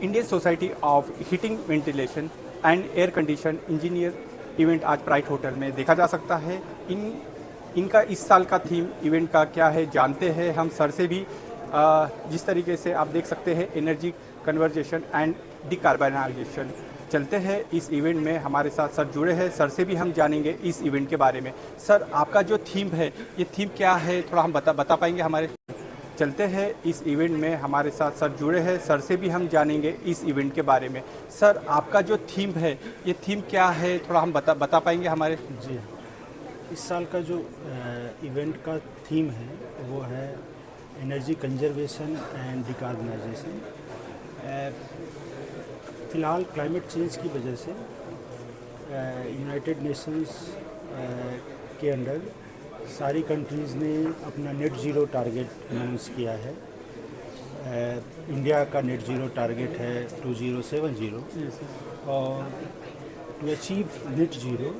Indian society of heating ventilation and air condition engineer event आज pride hotel में देखा जा सकता है। इनका इस साल का थीम इवेंट का क्या है जानते हैं हम सर से भी। जिस तरीके से आप देख सकते हैं एनर्जी कन्वर्जेशन एंड डिकार्बनाइजेशन चलते हैं इस इवेंट में। हमारे साथ सर जुड़े हैं, सर से भी हम जानेंगे इस इवेंट के बारे में। सर आपका जो थीम है ये थीम क्या है, थोड़ा हम बता पाएंगे हमारे। चलते हैं इस इवेंट में, हमारे साथ सर जुड़े हैं, सर से भी हम जानेंगे इस इवेंट के बारे में। सर आपका जो थीम है ये थीम क्या है, थोड़ा हम बता पाएंगे हमारे। जी, इस साल का जो इवेंट का थीम है वो है एनर्जी कंजर्वेशन एंड डिकार्बनाइजेशन। फ़िलहाल क्लाइमेट चेंज की वजह से यूनाइटेड नेशंस के अंडर सारी कंट्रीज़ ने अपना नेट ज़ीरो टारगेट अनाउंस किया है। इंडिया का नेट ज़ीरो टारगेट है 2070 और टू अचीव नेट ज़ीरो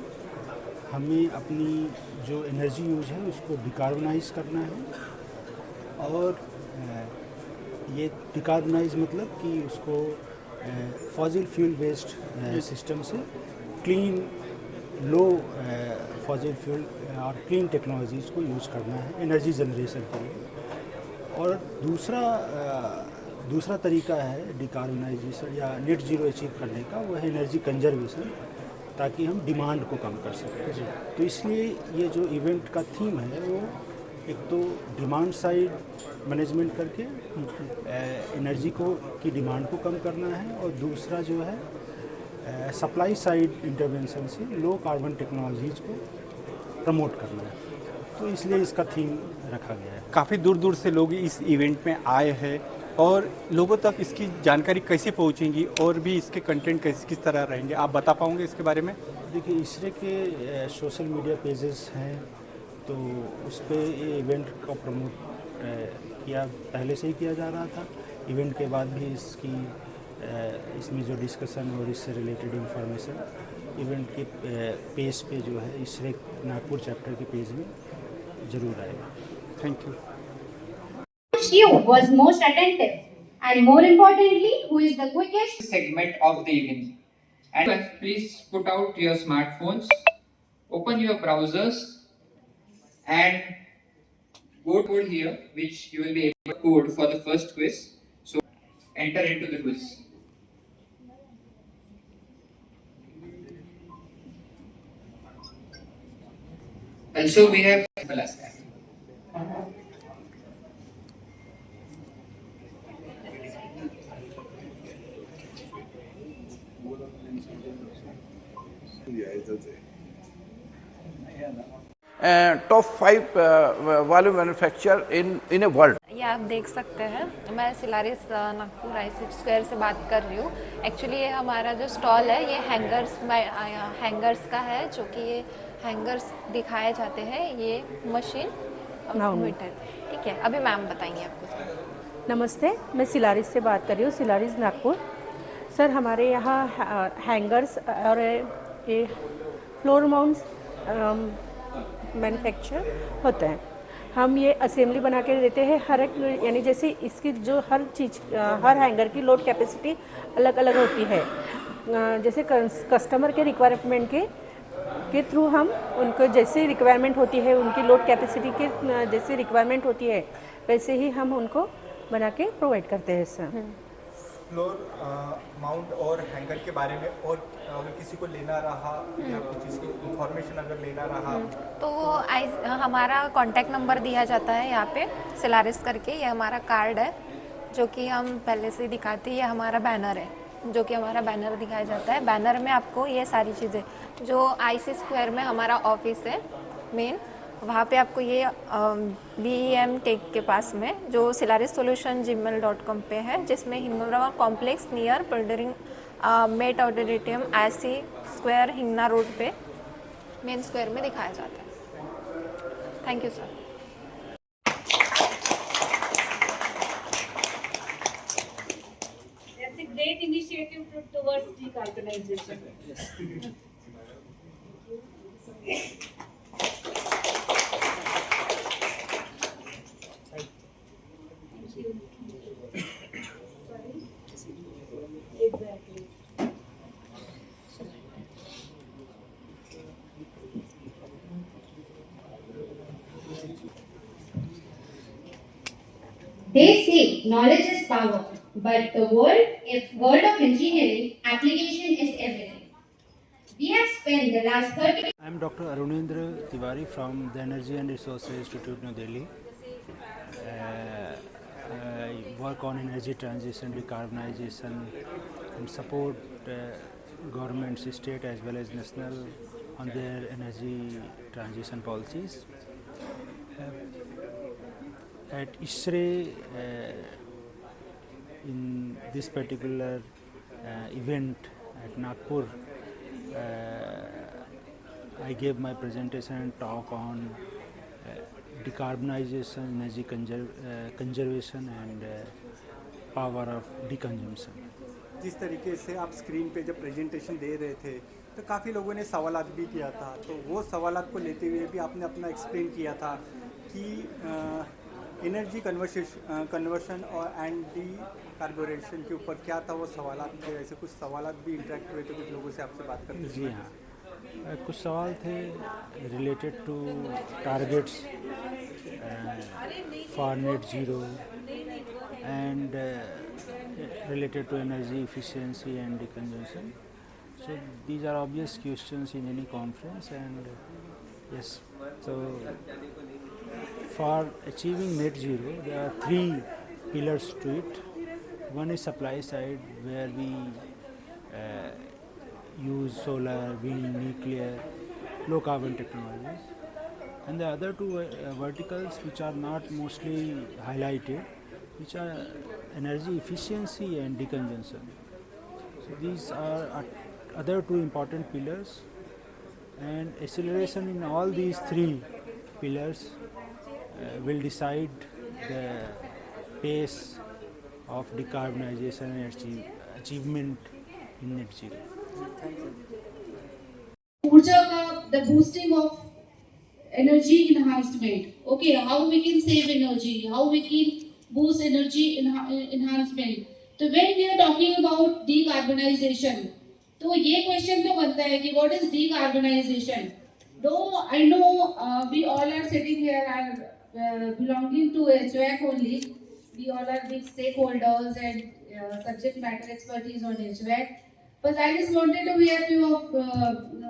हमें अपनी जो एनर्जी यूज़ है उसको डिकार्बनाइज करना है। और ये डिकार्बनाइज मतलब कि उसको फॉसिल फ्यूल बेस्ड सिस्टम से क्लीन लो फॉसिल फ्यूल और क्लीन टेक्नोलॉजीज़ को यूज़ करना है एनर्जी जनरेशन के लिए। और दूसरा तरीका है डिकार्बनाइजेशन या नेट ज़ीरो अचीव करने का, वो है एनर्जी कंजर्वेशन, ताकि हम डिमांड को कम कर सकें। तो इसलिए ये जो इवेंट का थीम है वो एक तो डिमांड साइड मैनेजमेंट करके एनर्जी को की डिमांड को कम करना है, और दूसरा जो है सप्लाई साइड इंटरवेंशन से लो कार्बन टेक्नोलॉजीज़ को प्रमोट करना है। तो इसलिए इसका थीम रखा गया है। काफ़ी दूर दूर से लोग इस इवेंट में आए हैं, और लोगों तक इसकी जानकारी कैसे पहुंचेंगी और भी इसके कंटेंट किस तरह रहेंगे, आप बता पाओगे इसके बारे में। देखिए, इसरे के सोशल मीडिया पेजेस हैं, तो उस पर ये इवेंट को प्रमोट किया, पहले से ही किया जा रहा था। इवेंट के बाद भी इसमें जो डिस्कशन और इससे रिलेटेड इंफॉर्मेशन इवेंट के पेज पे जो है इसरे नागपुर चैप्टर के पेज में ज़रूर आएगा। Thank you. Which you was most attentive, and more importantly, who is the quickest segment of the event. And please put out your smartphones, open your browsers, and go to here, which you will be able to code for the first quiz. So enter into the quiz. Also, we have plus that. Top 5 valve manufacture in a world. ये आप देख सकते हैं, मैं सिलारिस Nagpur आई6 square से बात कर रही हूँ। एक्चुअली ये हमारा जो स्टॉल है ये हैंगर्स का है, जो कि ये हैंगर्स दिखाए जाते हैं, ये मशीन मीटर। ठीक है, अभी मैम बताएंगे आपको। नमस्ते, मैं सिलारिस से बात कर रही हूँ, सिलारिस नागपुर। सर, हमारे यहाँ हैंगर्स और ये फ्लोर माउंट्स मैन्युफैक्चर होता है। हम ये असेंबली बना के देते हैं हर एक, यानी जैसे इसकी जो हर चीज़, हर हैंगर की लोड कैपेसिटी अलग अलग होती है। जैसे कस्टमर के रिक्वायरमेंट के थ्रू हम उनको जैसे रिक्वायरमेंट होती है, उनकी लोड कैपेसिटी के जैसे रिक्वायरमेंट होती है, वैसे ही हम उनको बना के प्रोवाइड करते हैं सर। फ्लोर माउंट और हैंगर के बारे में, और अगर किसी को लेना रहा या कुछ इसकी इंफॉर्मेशन अगर लेना रहा तो हमारा कॉन्टैक्ट नंबर दिया जाता है यहाँ पे सिलारिस करके। ये हमारा कार्ड है जो कि हम पहले से दिखाते हैं। ये हमारा बैनर है जो कि हमारा बैनर दिखाया जाता है। बैनर में आपको ये सारी चीज़ें, जो आई6 स्क्वायर में हमारा ऑफिस है मेन, वहाँ पे आपको ये BEM टेक के पास में जो सिलारिस सोल्यूशन gmail.com पे है, जिसमें हिंगना कॉम्प्लेक्स नियर पिल्डरिंग मेट ऑडिटोरियम आई6 स्क्वायर हिंगना रोड पे मेन स्क्वायर में दिखाया जाता है। Thank you sir. That's a great initiative towards decarbonization. Thank you. knowledge is power, but if world of engineering, application is everything. We have spent the last 30. I'm Dr. Arunendra Tiwari from the Energy and Resources Institute, New Delhi. I work on energy transition, decarbonization, and support governments, state as well as national, on their energy transition policies. At ISRE, in this particular event at Nagpur, I gave my presentation and talk on decarbonization, energy conservation and power of deconsumption. जिस तरीके से आप screen पे जब presentation दे रहे थे तो काफ़ी लोगों ने सवालात भी किया था, तो वो सवालात को लेते हुए भी आपने अपना एक्सप्लेन किया था कि एनर्जी कन्वर्शन और एंड डी कार्बोरेशन के ऊपर क्या था वो सवालात थे। ऐसे कुछ सवालात भी इंटरेक्ट हुए थे कुछ लोगों से आपसे बात करते जी हाँ, कुछ सवाल थे related to targets for net zero and related to energy efficiency and decongestion. So these are obvious questions in any conference, and yes, so for achieving net zero there are three pillars to it. One is supply side, where we use solar, wind, nuclear, low carbon technologies, and the other two verticals which are not mostly highlighted, which are energy efficiency and decongestion. So these are other two important pillars, and acceleration in all these three pillars will decide the pace of decarbonization and achievement in net zero. Urja ka, the boosting of energy enhancement. Okay, how we can save energy, how we can boost energy enhancement. तो when we are talking about decarbonization, तो ये question तो बनता है कि what is decarbonization? Though I know we all are sitting here and belonging to HVAC only, we all are big stakeholders and subject matter expertise on HVAC. But I just wanted to hear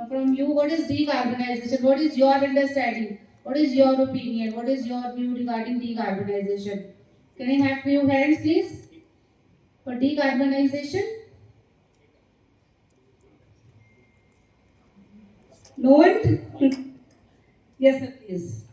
from you, what is decarbonization? What is your understanding? What is your opinion? What is your view regarding decarbonization? Can I have few hands, please, for decarbonization? No one? Yes, sir, please.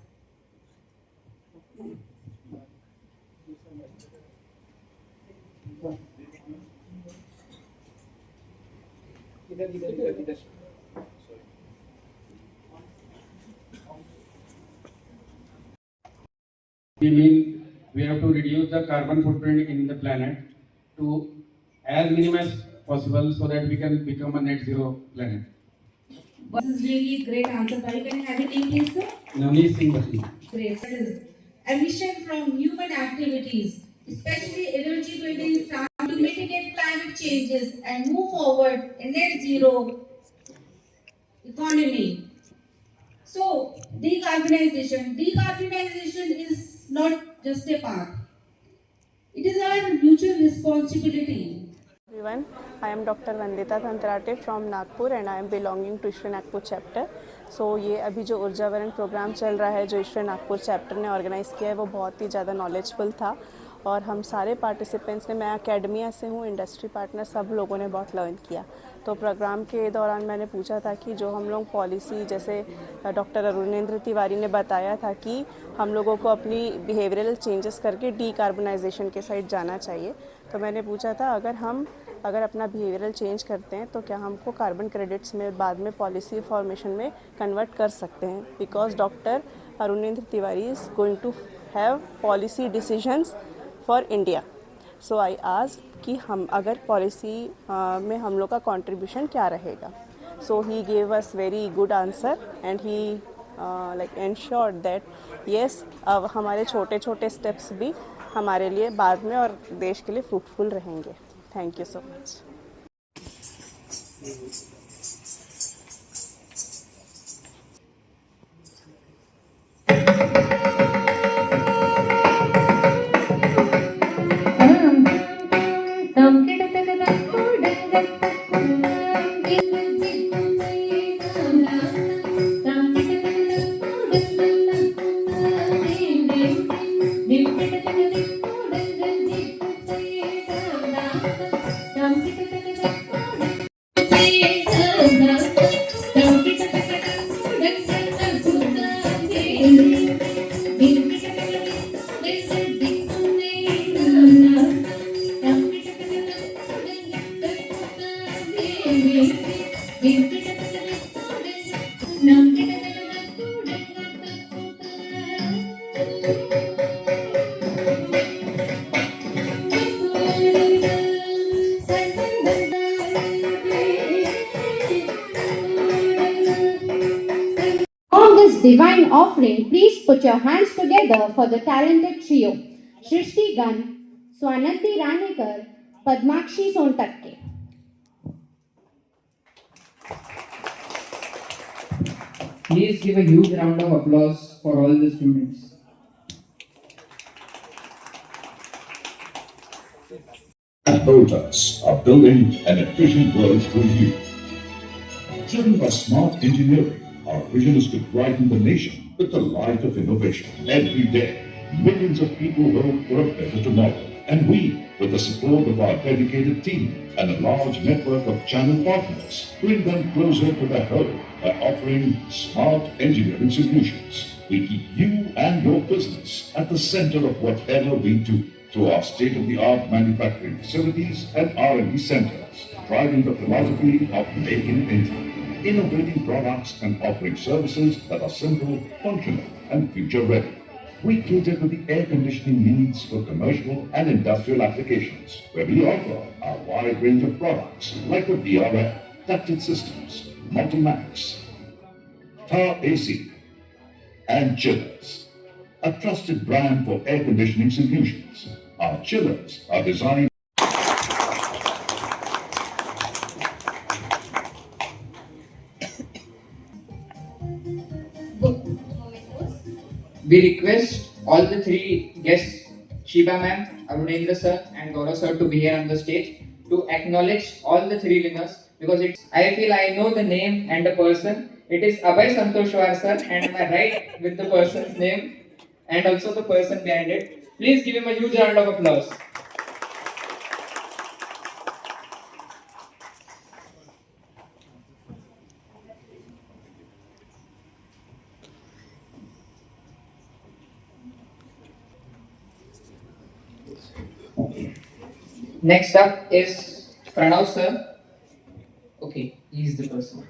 We mean we have to reduce the carbon footprint in the planet to as minimum as possible so that we can become a net zero planet. This is really great answer. Can I have your name, please, sir? Navneet Singh Bhatti. Great. This is emission from human activities, especially energy building to mitigate climate changes and move forward a net zero economy. So, decarbonization. Decarbonization is not just a path. It is our mutual responsibility. Everyone, I am Dr. Vandita Tantrate from Nagpur and I am belonging to ISRE Nagpur chapter. So ये अभी जो ऊर्जावरण programme चल रहा है जो ISRE Nagpur chapter ने organise किया है वो बहुत ही ज़्यादा नॉलेजफुल था और हम सारे पार्टिसिपेंट्स ने, मैं एकेडमिया से हूँ, इंडस्ट्री पार्टनर, सब लोगों ने बहुत लर्न किया। तो प्रोग्राम के दौरान मैंने पूछा था कि जो हम लोग पॉलिसी, जैसे डॉक्टर अरुणेंद्र तिवारी ने बताया था कि हम लोगों को अपनी बिहेवियरल चेंजेस करके डीकार्बनाइजेशन के साइड जाना चाहिए, तो मैंने पूछा था अगर अपना बिहेवियरल चेंज करते हैं तो क्या हमको कार्बन क्रेडिट्स में बाद में पॉलिसी फॉर्मेशन में कन्वर्ट कर सकते हैं, because doctor Arunendra Tiwari is going to have policy decisions for India. So I asked कि हम अगर पॉलिसी में हम लोग का कंट्रीब्यूशन क्या रहेगा. So he gave us very good answer and he like assured that yes अब हमारे छोटे छोटे स्टेप्स भी हमारे लिए बाद में और देश के लिए फ्रूटफुल रहेंगे. Thank you so much. On this divine offering, please put your hands together for the talented trio, Shrishti Gan, Swanati Ranekar, Padmakshi Sontakke. Please give a huge round of applause for all the students. At Voltas are building an efficient world through you. Driven by smart engineering, our vision is to brighten the nation with the light of innovation. Every day, millions of people hope for a better tomorrow. And we, with the support of our dedicated team and a large network of channel partners, bring them closer to their home by offering smart engineering solutions. We keep you and your business at the center of whatever we do through our state-of-the-art manufacturing facilities and R&D centers, driving the philosophy of Make in India, innovating products and offering services that are simple, functional, and future-ready. We cater to the air conditioning needs for commercial and industrial applications, where we offer a wide range of products like the VRF, ducted systems, Multimax, Tar AC, and chillers. A trusted brand for air conditioning solutions. Our chillers are designed We request all the three guests, Shiba ma'am, Arunendra sir and Gaurav sir, to be here on the stage to acknowledge all the three winners, because I feel I know the name and the person. It is Abhay Santoshwar sir, and am I right with the person's name and also the person behind it? Please give him a huge round of applause. Next up is Pranav sir. Okay, he is the person.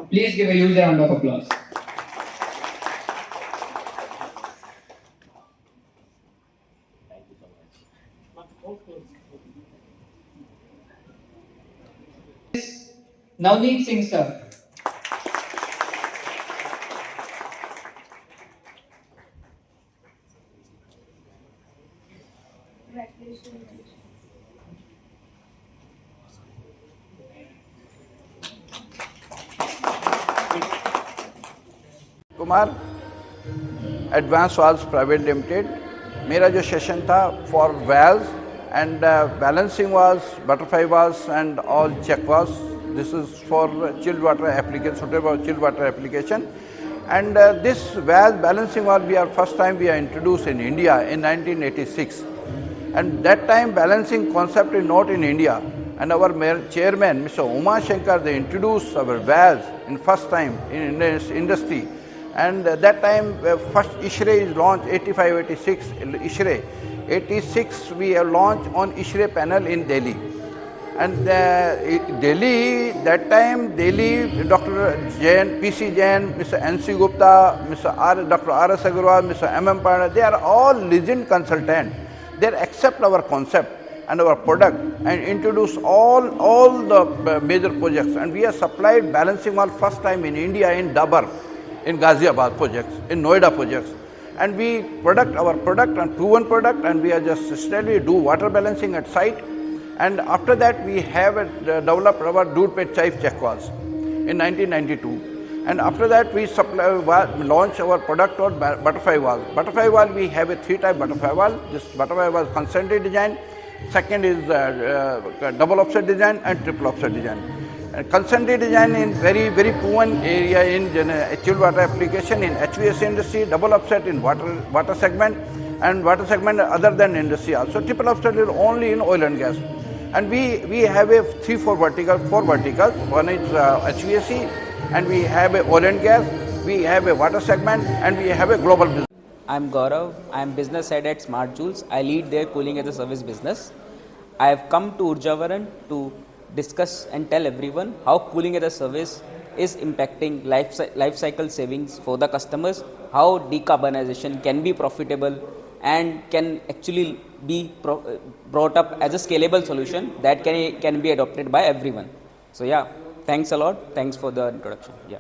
Please give a huge round of applause. Navneet Singh sir. Kumar advance valves private limited मेरा जो session था for valves and balancing valves butterfly valves and all check valves this is for chilled water application suitable for chilled water application and this valve balancing valve we are first time we are introduced in India in 1986 and that time balancing concept is not in India and our chairman Mr. Uma Shankar they introduced our valves in first time in this industry. And that time first ISHRE is launched 85-86 ISHRE 86 we have launched on ISHRE panel in Delhi and Delhi that time Delhi Dr. Jain, PC Jain, Mr. NC Gupta, Dr. R.S. Agarwal, Mr. M.M. Parna, they are all legend consultants. They accept our concept and our product and introduce all the major projects and we have supplied balancing valve first time in India in Dabar. In Ghaziabad projects, in Noida projects, and we product our product and proven product, and we are just steadily do water balancing at site, and after that we have developed our dual pit chive check valves in 1992, And after that, we launch our product called butterfly valve. Butterfly valve, we have a 3-type butterfly valve. This butterfly valve is concentric design. Second is double offset design and triple offset design. Concentric design in very proven area in chilled water application in HVAC industry, double offset in water segment, and water segment other than industry also. Triple offset is only in oil and gas. And we have a 4 verticals. One is HVAC, and we have a oil and gas, we have a water segment, and we have a global business. I'm Gaurav. I'm business head at Smart Joules. I lead their cooling as a service business. I have come to Urjavaran to discuss and tell everyone how cooling as a service is impacting life cycle savings for the customers, how decarbonization can be profitable and can actually be brought up as a scalable solution that can be adopted by everyone. So yeah, thanks a lot. Thanks for the introduction. Yeah.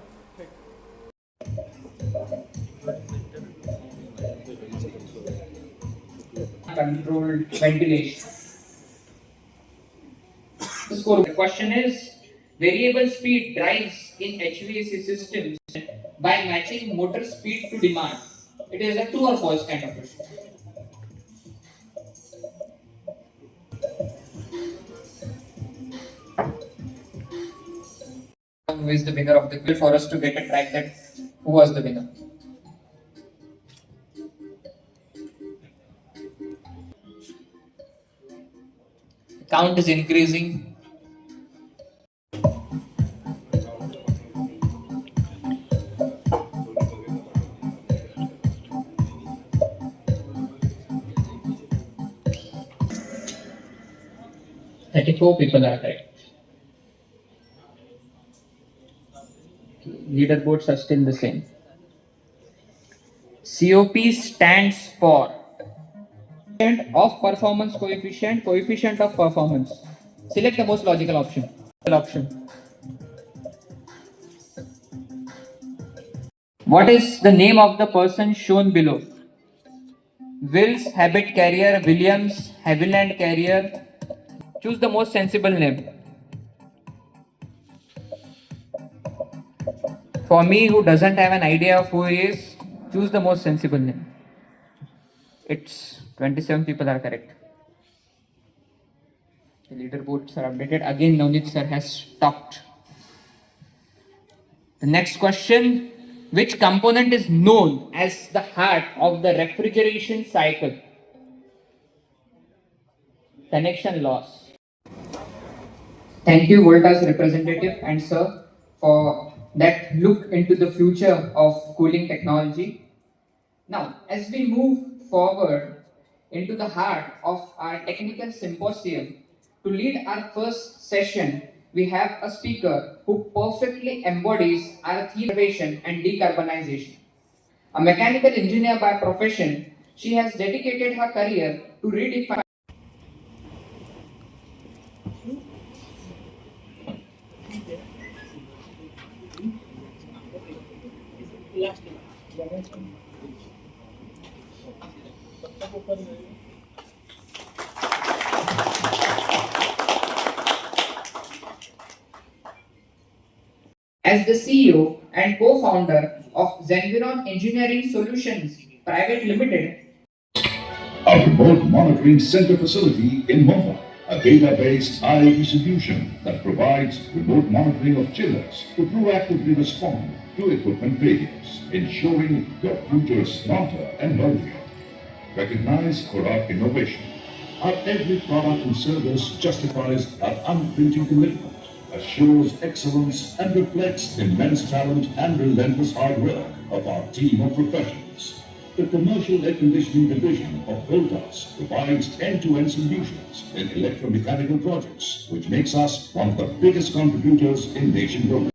Controlled ventilation. The question is, variable speed drives in HVAC systems by matching motor speed to demand. It is a true or false kind of question. Who is the winner of the quiz for us to get a track that who was the winner? Count is increasing. Four people are correct. Leaderboards are still the same. COP stands for of performance coefficient, coefficient of performance. Select the most logical option. What is the name of the person shown below? Wills, Habit Carrier, Williams, Haviland Carrier. Choose the most sensible name. For me, who doesn't have an idea of who he is, choose the most sensible name. It's 27 people are correct. The leaderboards are updated. Again, Navneet sir has stopped. The next question, which component is known as the heart of the refrigeration cycle? Connection loss. Thank you, Volta's representative and sir, for that look into the future of cooling technology. Now, as we move forward into the heart of our technical symposium, to lead our first session, we have a speaker who perfectly embodies our theme innovation and decarbonization. A mechanical engineer by profession, she has dedicated her career to redefine as the CEO and co-founder of Zenviron Engineering Solutions Private Limited, a remote monitoring center facility in Mumbai, a data-based IoT solution that provides remote monitoring of chillers to proactively respond to equipment failures, ensuring your future is smarter and healthier. Recognized for our innovation, our every product and service justifies our unflinching commitment, assures excellence, and reflects immense talent and relentless hard work of our team of professionals. The commercial air conditioning division of Voltas provides end-to-end solutions in electromechanical projects, which makes us one of the biggest contributors in nation building.